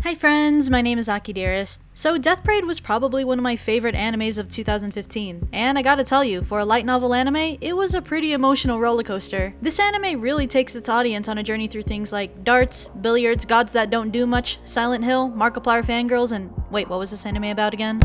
Hi friends, my name is Aki Dearest. So Death Parade was probably one of my favorite animes of 2015, and I gotta tell you, for a light novel anime, it was a pretty emotional roller coaster. This anime really takes its audience on a journey through things like darts, billiards, gods that don't do much, Silent Hill, Markiplier fangirls, and wait, what was this anime about again?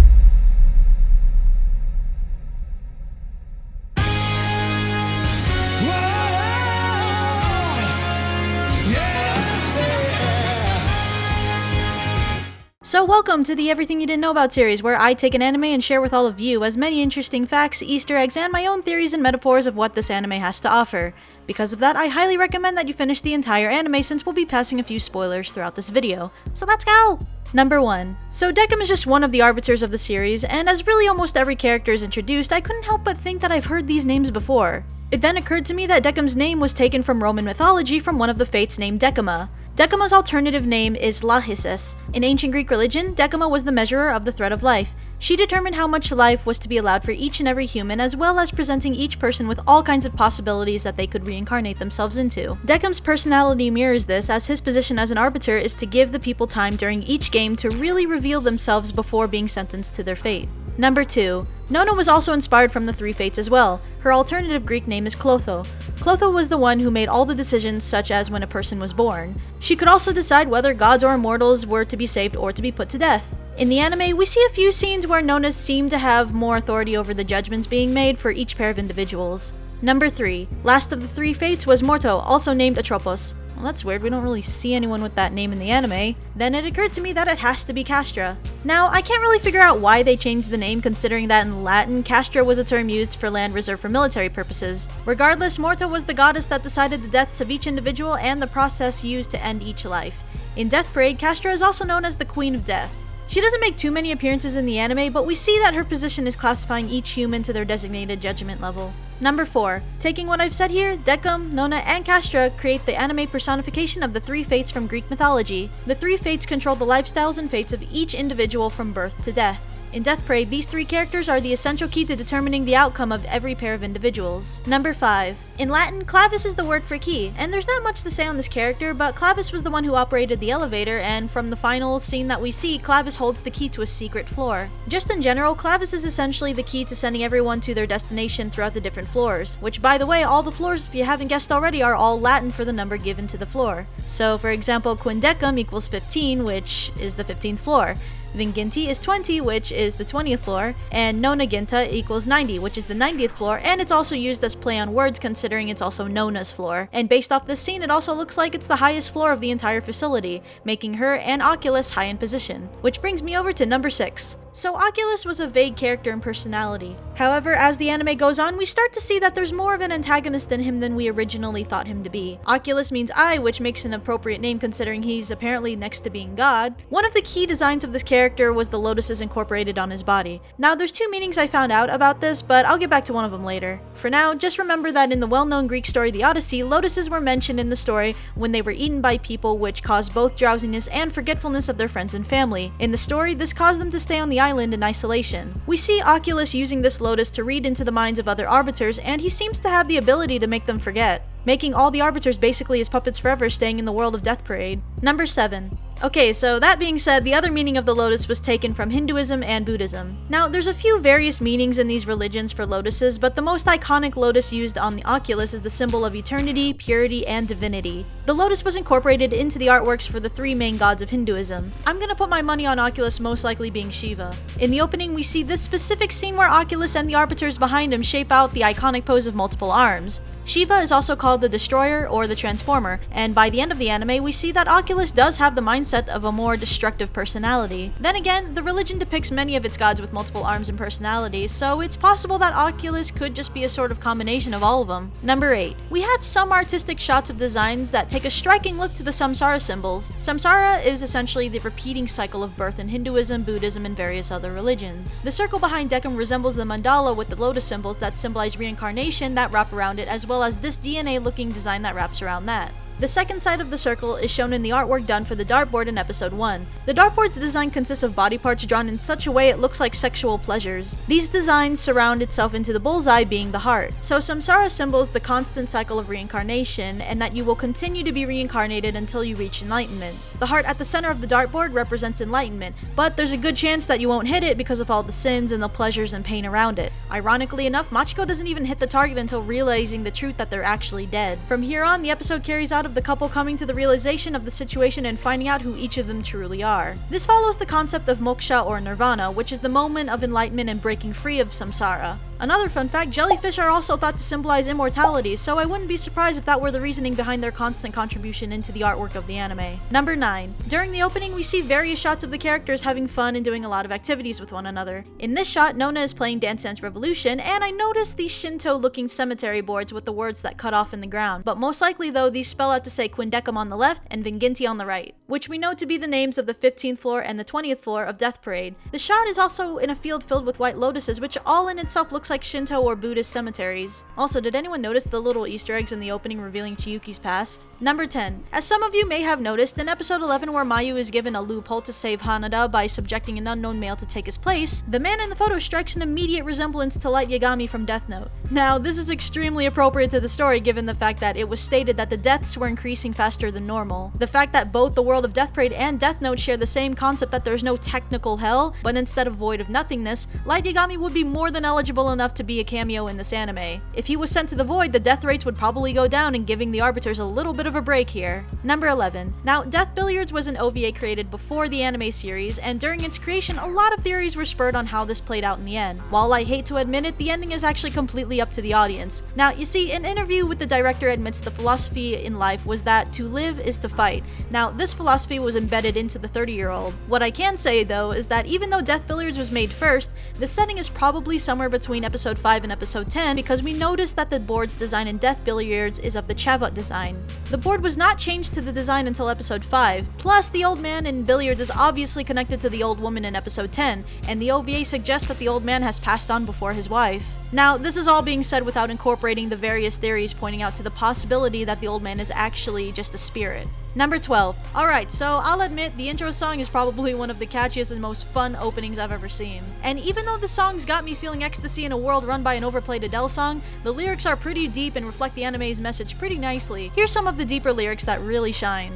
So welcome to the Everything You Didn't Know About series, where I take an anime and share with all of you as many interesting facts, Easter eggs, and my own theories and metaphors of what this anime has to offer. Because of that, I highly recommend that you finish the entire anime since we'll be passing a few spoilers throughout this video. So let's go! Number 1. So Decim is just one of the arbiters of the series, and as really almost every character is introduced, I couldn't help but think that I've heard these names before. It then occurred to me that Decim's name was taken from Roman mythology from one of the fates named Decima. Decima's alternative name is Lachesis. In ancient Greek religion, Decima was the measurer of the thread of life. She determined how much life was to be allowed for each and every human, as well as presenting each person with all kinds of possibilities that they could reincarnate themselves into. Decim's personality mirrors this, as his position as an arbiter is to give the people time during each game to really reveal themselves before being sentenced to their fate. Number 2. Nona was also inspired from the three fates as well. Her alternative Greek name is Clotho. Clotho was the one who made all the decisions, such as when a person was born. She could also decide whether gods or immortals were to be saved or to be put to death. In the anime, we see a few scenes where Nonas seem to have more authority over the judgments being made for each pair of individuals. Number 3. Last of the three fates was Morto, also named Atropos. Well, that's weird, we don't really see anyone with that name in the anime. Then it occurred to me that it has to be Castra. Now, I can't really figure out why they changed the name, considering that in Latin, Castra was a term used for land reserved for military purposes. Regardless, Morta was the goddess that decided the deaths of each individual and the process used to end each life. In Death Parade, Castra is also known as the Queen of Death. She doesn't make too many appearances in the anime, but we see that her position is classifying each human to their designated judgment level. Number 4. Taking what I've said here, Decim, Nona, and Castra create the anime personification of the three fates from Greek mythology. The three fates control the lifestyles and fates of each individual from birth to death. In Death Parade, these three characters are the essential key to determining the outcome of every pair of individuals. Number 5. In Latin, clavis is the word for key, and there's not much to say on this character, but Clavis was the one who operated the elevator, and from the final scene that we see, Clavis holds the key to a secret floor. Just in general, Clavis is essentially the key to sending everyone to their destination throughout the different floors, which by the way, all the floors, if you haven't guessed already, are all Latin for the number given to the floor. So for example, Quindecim equals 15, which is the 15th floor. Vinginti is 20, which is the 20th floor, and Nonaginta equals 90, which is the 90th floor, and it's also used as play on words considering it's also Nona's floor. And based off this scene, it also looks like it's the highest floor of the entire facility, making her and Oculus high in position. Which brings me over to number 6. So Oculus was a vague character and personality. However, as the anime goes on, we start to see that there's more of an antagonist in him than we originally thought him to be. Oculus means eye, which makes an appropriate name considering he's apparently next to being God. One of the key designs of this character was the lotuses incorporated on his body. Now, there's two meanings I found out about this, but I'll get back to one of them later. For now, just remember that in the well-known Greek story The Odyssey, lotuses were mentioned in the story when they were eaten by people, which caused both drowsiness and forgetfulness of their friends and family. In the story, this caused them to stay on the island in isolation. We see Oculus using this lotus to read into the minds of other arbiters, and he seems to have the ability to make them forget, making all the arbiters basically his puppets forever, staying in the world of Death Parade. Number 7. Okay, so that being said, the other meaning of the lotus was taken from Hinduism and Buddhism. Now, there's a few various meanings in these religions for lotuses, but the most iconic lotus used on the Oculus is the symbol of eternity, purity, and divinity. The lotus was incorporated into the artworks for the three main gods of Hinduism. I'm gonna put my money on Oculus most likely being Shiva. In the opening, we see this specific scene where Oculus and the arbiters behind him shape out the iconic pose of multiple arms. Shiva is also called the Destroyer or the Transformer, and by the end of the anime, we see that Oculus does have the mindset of a more destructive personality. Then again, the religion depicts many of its gods with multiple arms and personalities, so it's possible that Oculus could just be a sort of combination of all of them. Number 8. We have some artistic shots of designs that take a striking look to the samsara symbols. Samsara is essentially the repeating cycle of birth in Hinduism, Buddhism, and various other religions. The circle behind Decim resembles the mandala with the lotus symbols that symbolize reincarnation that wrap around it, as well as this DNA-looking design that wraps around that. The second side of the circle is shown in the artwork done for the dartboard in episode 1. The dartboard's design consists of body parts drawn in such a way it looks like sexual pleasures. These designs surround itself into the bullseye being the heart. So samsara symbols the constant cycle of reincarnation, and that you will continue to be reincarnated until you reach enlightenment. The heart at the center of the dartboard represents enlightenment, but there's a good chance that you won't hit it because of all the sins and the pleasures and pain around it. Ironically enough, Machiko doesn't even hit the target until realizing the truth that they're actually dead. From here on, the episode carries out of the couple coming to the realization of the situation and finding out who each of them truly are. This follows the concept of moksha or nirvana, which is the moment of enlightenment and breaking free of samsara. Another fun fact, jellyfish are also thought to symbolize immortality, so I wouldn't be surprised if that were the reasoning behind their constant contribution into the artwork of the anime. Number 9. During the opening, we see various shots of the characters having fun and doing a lot of activities with one another. In this shot, Nona is playing Dance Dance Revolution, and I noticed these Shinto-looking cemetery boards with the words that cut off in the ground, but most likely though, these spell out to say Quindecum on the left and Vinginti on the right, which we know to be the names of the 15th floor and the 20th floor of Death Parade. The shot is also in a field filled with white lotuses, which all in itself looks like Shinto or Buddhist cemeteries. Also, did anyone notice the little Easter eggs in the opening revealing Chiyuki's past? Number 10. As some of you may have noticed, in episode 11 where Mayu is given a loophole to save Hanada by subjecting an unknown male to take his place, the man in the photo strikes an immediate resemblance to Light Yagami from Death Note. Now, this is extremely appropriate to the story given the fact that it was stated that the deaths were increasing faster than normal. The fact that both the world of Death Parade and Death Note share the same concept that there's no technical hell, but instead of void of nothingness, Light Yagami would be more than eligible enough to be a cameo in this anime. If he was sent to the void, the death rates would probably go down and giving the arbiters a little bit of a break here. Number 11. Now, Death Billiards was an OVA created before the anime series, and during its creation, a lot of theories were spurred on how this played out in the end. While I hate to admit it, the ending is actually completely up to the audience. Now, you see, an interview with the director admits the philosophy in life was that to live is to fight. Now, this philosophy was embedded into the 30-year-old. What I can say, though, is that even though Death Billiards was made first, the setting is probably somewhere between episode 5 and episode 10 because we noticed that the board's design in Death Billiards is of the Chavot design. The board was not changed to the design until episode 5, plus the old man in Billiards is obviously connected to the old woman in episode 10, and the OVA suggests that the old man has passed on before his wife. Now, this is all being said without incorporating the various theories pointing out to the possibility that the old man is actually just a spirit. Number 12. Alright, so I'll admit the intro song is probably one of the catchiest and most fun openings I've ever seen. And even though the songs got me feeling ecstasy in a world run by an overplayed Adele song, the lyrics are pretty deep and reflect the anime's message pretty nicely. Here's some of the deeper lyrics that really shine.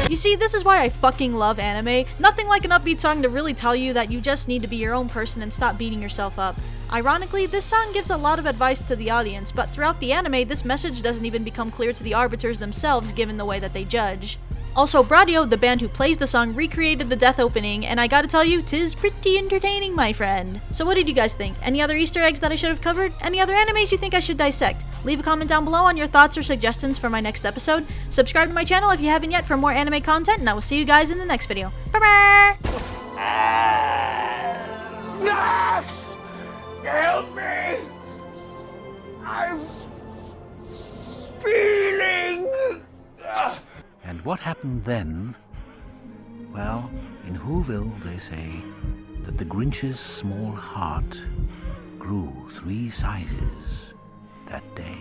You see, this is why I fucking love anime. Nothing like an upbeat song to really tell you that you just need to be your own person and stop beating yourself up. Ironically, this song gives a lot of advice to the audience, but throughout the anime, this message doesn't even become clear to the arbiters themselves given the way that they judge. Also, Bradio, the band who plays the song, recreated the death opening, and I gotta tell you, 'tis pretty entertaining, my friend. So what did you guys think? Any other Easter eggs that I should have covered? Any other animes you think I should dissect? Leave a comment down below on your thoughts or suggestions for my next episode. Subscribe to my channel if you haven't yet for more anime content, and I will see you guys in the next video. Bye-bye! Max! Help me! I'm feeling... And what happened then? Well, in Whoville they say that the Grinch's small heart grew 3 sizes that day.